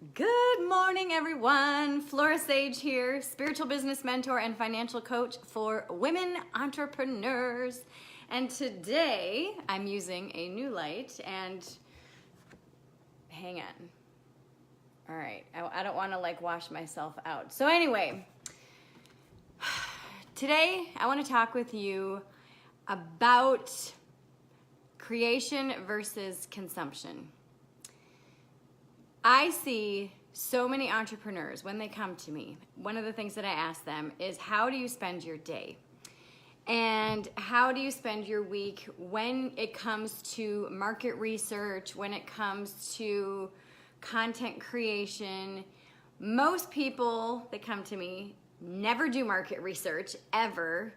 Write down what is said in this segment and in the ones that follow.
Good morning, everyone. Flora Sage here, spiritual business mentor and financial coach for women entrepreneurs. And today I'm using a new light and hang on. All right, I don't want to wash myself out. So anyway, today I want to talk with you about creation versus consumption. I see so many entrepreneurs when they come to me. One of the things that I ask them is, how do you spend your day? And how do you spend your week when it comes to market research, when it comes to content creation? Most people that come to me never do market research, ever.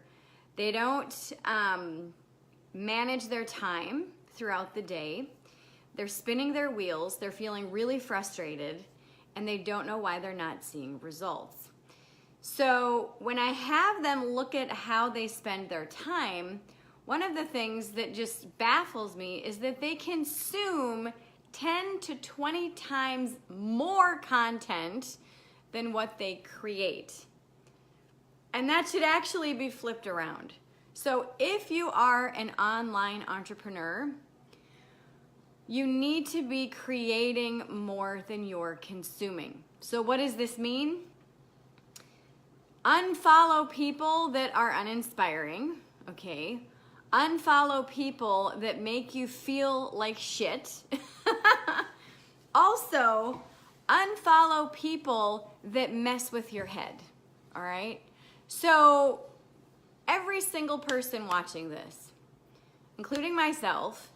They don't manage their time throughout the day. They're spinning their wheels, they're feeling really frustrated, and they don't know why they're not seeing results. So when I have them look at how they spend their time, one of the things that just baffles me is that they consume 10 to 20 times more content than what they create. And that should actually be flipped around. So if you are an online entrepreneur, you need to be creating more than you're consuming. So what does this mean? Unfollow people that are uninspiring, okay? Unfollow people that make you feel like shit. Also, unfollow people that mess with your head, all right? So every single person watching this, including myself,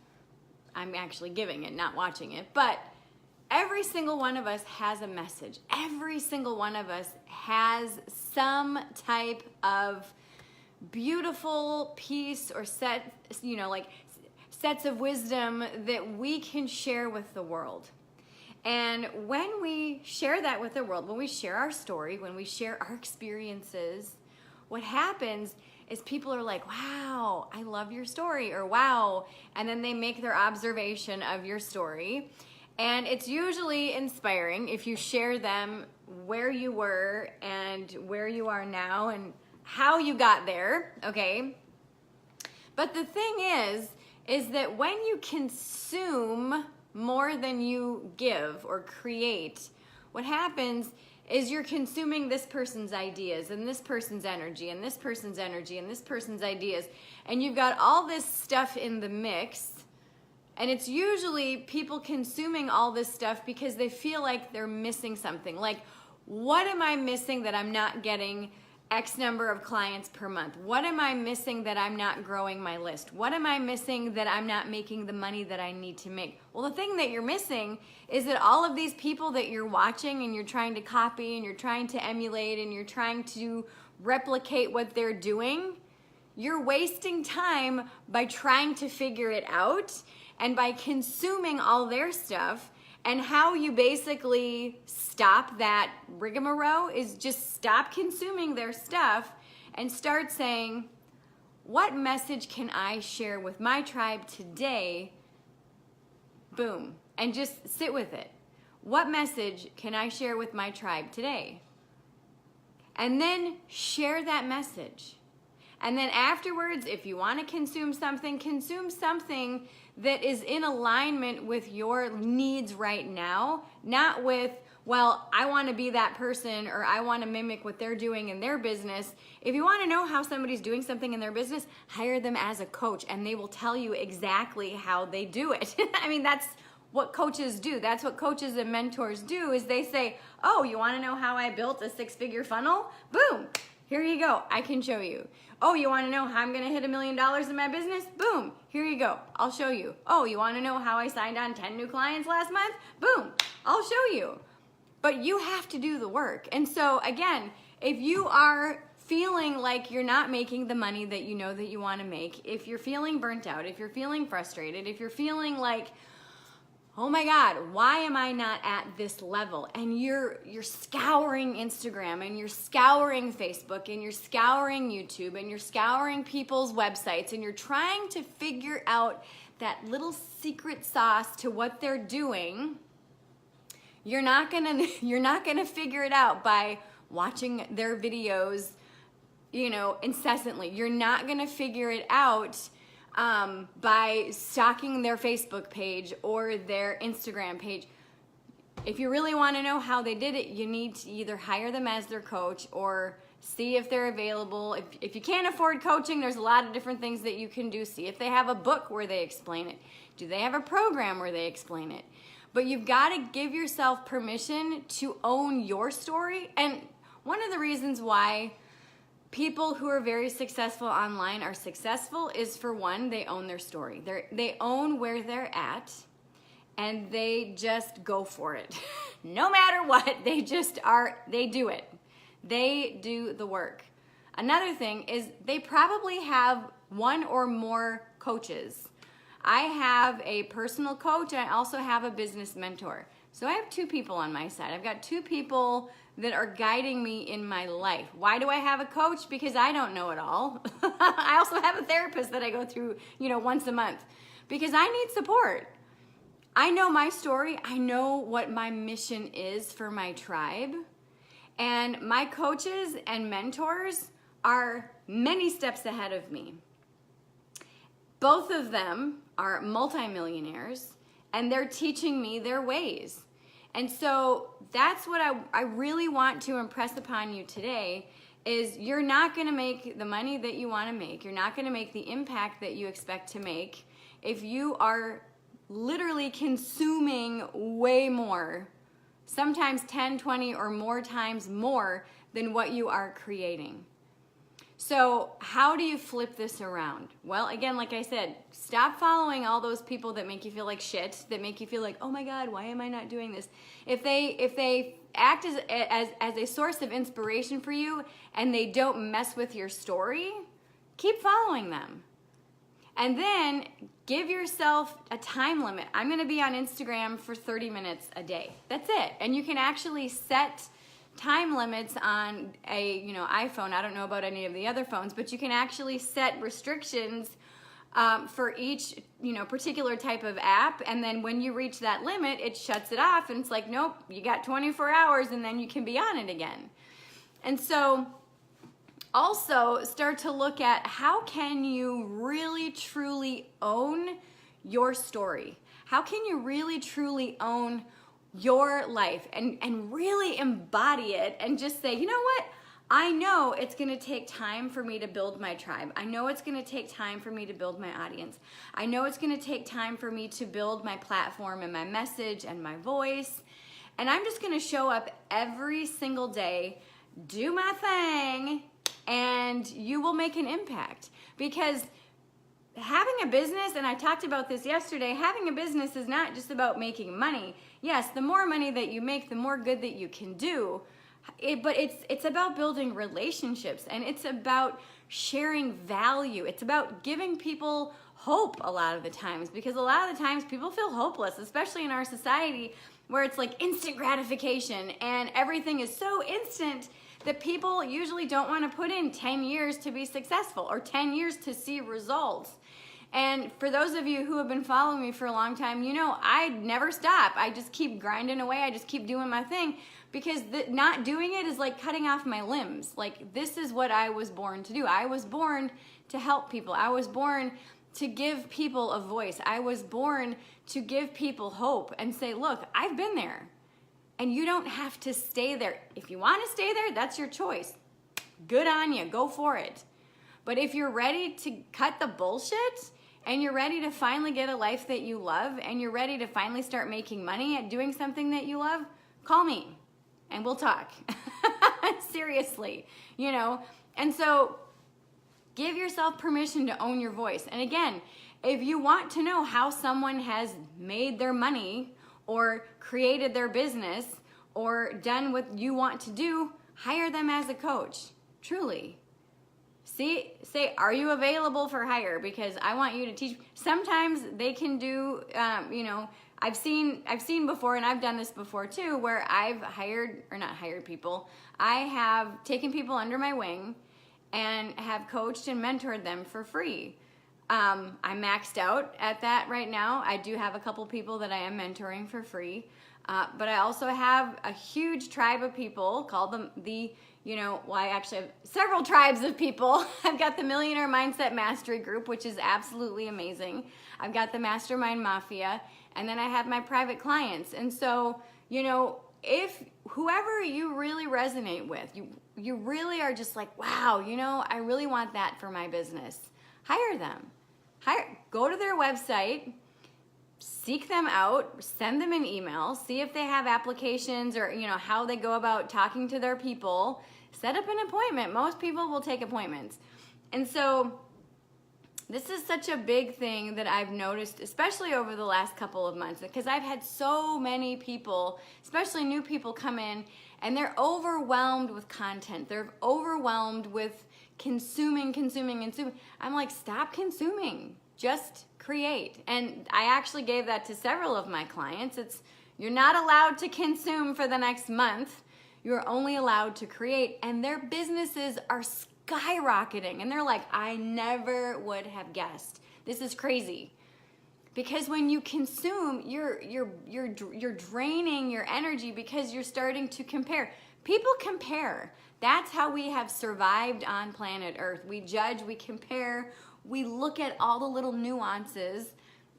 I'm actually giving it, not watching it, but every single one of us has a message. Every single one of us has some type of beautiful piece or sets of wisdom that we can share with the world. And when we share that with the world, when we share our story, when we share our experiences, what happens is people are like, wow, I love your story, or wow, and then they make their observation of your story. And it's usually inspiring if you share them where you were and where you are now and how you got there, okay? But the thing is that when you consume more than you give or create, what happens is you're consuming this person's ideas and this person's energy and this person's energy and this person's ideas, and you've got all this stuff in the mix, and it's usually people consuming all this stuff because they feel like they're missing something. Like, what am I missing that I'm not getting X number of clients per month? What am I missing that I'm not growing my list? What am I missing that I'm not making the money that I need to make? Well, the thing that you're missing is that all of these people that you're watching and you're trying to copy and you're trying to emulate and you're trying to replicate what they're doing, you're wasting time by trying to figure it out and by consuming all their stuff. And how you basically stop that rigmarole is just stop consuming their stuff and start saying, what message can I share with my tribe today? Boom. And just sit with it. What message can I share with my tribe today? And then share that message. And then afterwards, if you want to consume something that is in alignment with your needs right now, not with, well, I want to be that person or I want to mimic what they're doing in their business. If you want to know how somebody's doing something in their business, hire them as a coach and they will tell you exactly how they do it. I mean, that's what coaches do. That's what coaches and mentors do, is they say, oh, you want to know how I built a 6-figure funnel? Boom. Here you go. I can show you. Oh, you want to know how I'm going to hit $1 million in my business? Boom. Here you go. I'll show you. Oh, you want to know how I signed on 10 new clients last month? Boom. I'll show you. But you have to do the work. And so again, if you are feeling like you're not making the money that you know that you want to make, if you're feeling burnt out, if you're feeling frustrated, if you're feeling like, oh my God, why am I not at this level? And you're scouring Instagram and you're scouring Facebook and you're scouring YouTube and you're scouring people's websites and you're trying to figure out that little secret sauce to what they're doing, You're not gonna figure it out by watching their videos, incessantly. You're not gonna figure it out by stalking their Facebook page or their Instagram page. If you really want to know how they did it, you need to either hire them as their coach or see if they're available. If you can't afford coaching, there's a lot of different things that you can do. See if they have a book where they explain it. Do they have a program where they explain it? But you've got to give yourself permission to own your story. And one of the reasons why people who are very successful online are successful is, for one, they own their story. They own where they're at, and they just go for it. No matter what, they do it. They do the work. Another thing is they probably have one or more coaches. I have a personal coach, and I also have a business mentor. So I have two people on my side. I've got two people that are guiding me in my life. Why do I have a coach? Because I don't know it all. I also have a therapist that I go through, once a month, because I need support. I know my story. I know what my mission is for my tribe. And my coaches and mentors are many steps ahead of me. Both of them are multimillionaires, and they're teaching me their ways. And so that's what I really want to impress upon you today is you're not going to make the money that you want to make. You're not going to make the impact that you expect to make if you are literally consuming way more, sometimes 10, 20, or more times more than what you are creating. So how do you flip this around? Well, again, like I said, stop following all those people that make you feel like shit, that make you feel like, oh my God, why am I not doing this? If they act as a source of inspiration for you and they don't mess with your story, keep following them. And then give yourself a time limit. I'm going to be on Instagram for 30 minutes a day. That's it. And you can actually set time limits on a iPhone. I don't know about any of the other phones, but you can actually set restrictions for each particular type of app, and then when you reach that limit, it shuts it off, and it's like, nope, you got 24 hours, and then you can be on it again. And so also start to look at how can you really truly own your story? How can you really truly own your life and really embody it and just say, you know what? I know it's going to take time for me to build my tribe. I know it's going to take time for me to build my audience. I know it's going to take time for me to build my platform and my message and my voice. And I'm just going to show up every single day, do my thing, and you will make an impact. Because having a business, and I talked about this yesterday, having a business is not just about making money. Yes, the more money that you make, the more good that you can do. But it's about building relationships, and it's about sharing value. It's about giving people hope a lot of the times, because a lot of the times people feel hopeless, especially in our society where it's like instant gratification and everything is so instant that people usually don't want to put in 10 years to be successful or 10 years to see results. And for those of you who have been following me for a long time, I never stop. I just keep grinding away. I just keep doing my thing, because not doing it is like cutting off my limbs. Like, this is what I was born to do. I was born to help people. I was born to give people a voice. I was born to give people hope and say, look, I've been there, and you don't have to stay there. If you want to stay there, that's your choice. Good on you. Go for it. But if you're ready to cut the bullshit, and you're ready to finally get a life that you love, and you're ready to finally start making money at doing something that you love, call me and we'll talk. Seriously, And so give yourself permission to own your voice. And again, if you want to know how someone has made their money or created their business or done what you want to do, hire them as a coach. Truly. Say, are you available for hire? Because I want you to teach. Sometimes they can do, I've seen before, and I've done this before too, where I've not hired people. I have taken people under my wing and have coached and mentored them for free. I'm maxed out at that right now. I do have a couple people that I am mentoring for free. But I also have a huge tribe of people, called them I actually have several tribes of people. I've got the Millionaire Mindset Mastery Group, which is absolutely amazing. I've got the Mastermind Mafia, and then I have my private clients. And so, if whoever you really resonate with, you really are just like, wow, I really want that for my business. Hire them. Go to their website, seek them out, send them an email, see if they have applications or, how they go about talking to their people. Set up an appointment. Most people will take appointments. And so this is such a big thing that I've noticed, especially over the last couple of months, because I've had so many people, especially new people, come in and they're overwhelmed with content. They're overwhelmed with consuming. I'm like, stop consuming. Just create. And I actually gave that to several of my clients. You're not allowed to consume for the next month. You're only allowed to create, and their businesses are skyrocketing. And they're like, I never would have guessed. This is crazy. Because when you consume, you're draining your energy because you're starting to compare. People compare. That's how we have survived on planet Earth. We judge, we compare, we look at all the little nuances,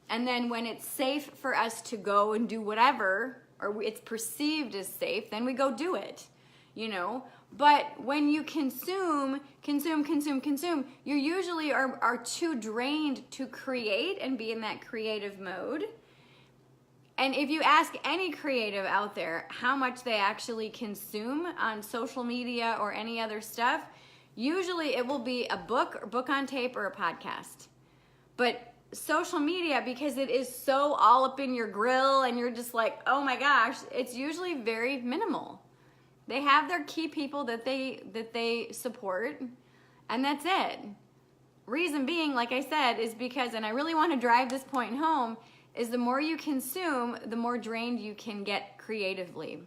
and then when it's safe for us to go and do whatever, or it's perceived as safe, then we go do it, But when you consume, you usually are too drained to create and be in that creative mode. And if you ask any creative out there how much they actually consume on social media or any other stuff, usually it will be a book on tape, or a podcast. But social media, because it is so all up in your grill and you're just like, oh my gosh, it's usually very minimal. They have their key people that they support, and that's it. Reason being, like I said, is because, and I really want to drive this point home, is the more you consume, the more drained you can get creatively.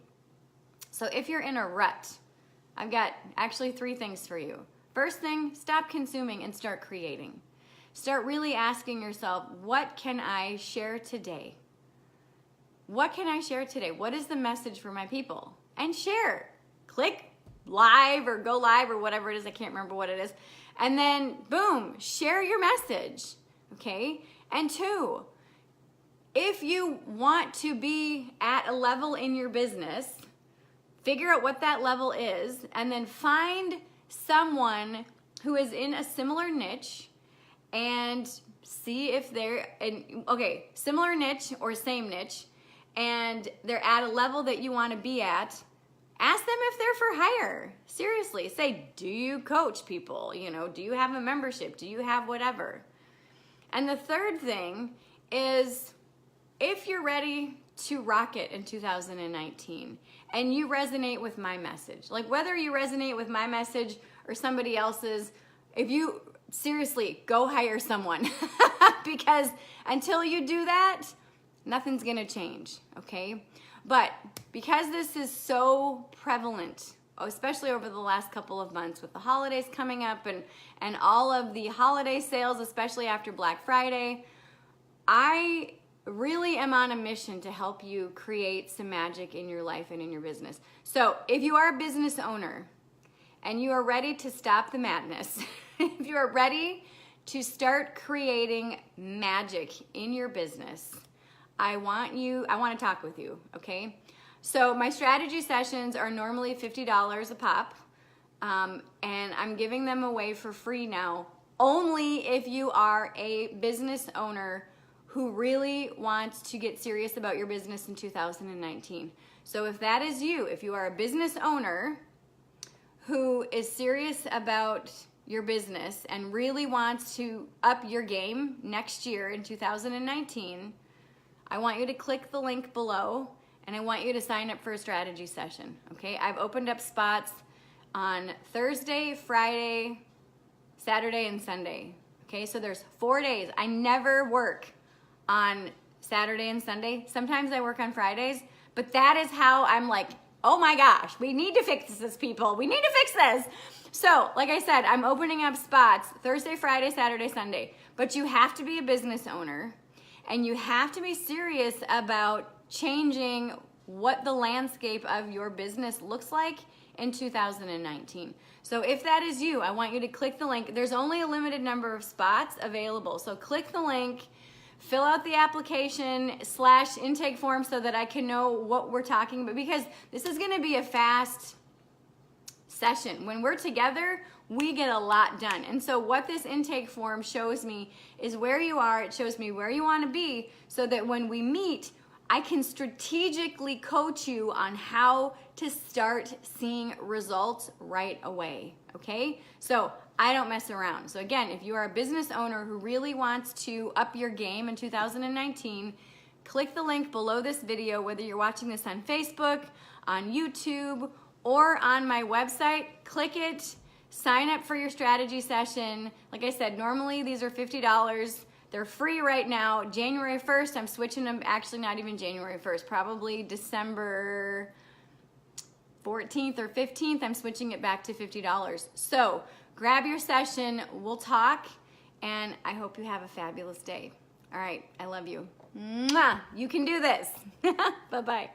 So if you're in a rut, I've got actually 3 things for you. First thing, stop consuming and start creating. Start really asking yourself, what can I share today? What can I share today? What is the message for my people? And share. Click live or go live or whatever it is. I can't remember what it is. And then, boom, share your message. Okay? And 2, if you want to be at a level in your business, figure out what that level is, and then find someone who is in a similar niche and see if they're similar niche or same niche, and they're at a level that you want to be at. Ask them if they're for hire. Seriously, say, do you coach people? Do you have a membership? Do you have whatever? And the third thing is, if you're ready to rock it in 2019 and you resonate with my message, like whether you resonate with my message or somebody else's, seriously, go hire someone. Because until you do that, nothing's gonna change, okay? But because this is so prevalent, especially over the last couple of months with the holidays coming up and all of the holiday sales, especially after Black Friday, I really am on a mission to help you create some magic in your life and in your business. So if you are a business owner and you are ready to stop the madness, if you are ready to start creating magic in your business, I want to talk with you, okay? So my strategy sessions are normally $50 a pop, and I'm giving them away for free now, only if you are a business owner who really wants to get serious about your business in 2019. So if that is you, if you are a business owner who is serious about your business and really wants to up your game next year in 2019, I want you to click the link below and I want you to sign up for a strategy session, okay? I've opened up spots on Thursday, Friday, Saturday, and Sunday, okay? So there's 4 days. I never work on Saturday and Sunday. Sometimes I work on Fridays, but that is how I'm like, oh my gosh, we need to fix this, people. We need to fix this. So, like I said, I'm opening up spots Thursday, Friday, Saturday, Sunday, but you have to be a business owner and you have to be serious about changing what the landscape of your business looks like in 2019. So if that is you, I want you to click the link. There's only a limited number of spots available. So click the link, fill out the application / intake form so that I can know what we're talking about, because this is gonna be a fast session. When we're together, we get a lot done. And so what this intake form shows me is where you are. It shows me where you want to be so that when we meet, I can strategically coach you on how to start seeing results right away, okay? So I don't mess around. So again, if you are a business owner who really wants to up your game in 2019, click the link below this video, whether you're watching this on Facebook, on YouTube, or on my website. Click it, sign up for your strategy session. Like I said, normally these are $50. They're free right now. January 1st, I'm switching them, actually not even January 1st, probably December 14th or 15th, I'm switching it back to $50. So grab your session, we'll talk, and I hope you have a fabulous day. All right, I love you. Mwah! You can do this. Bye-bye.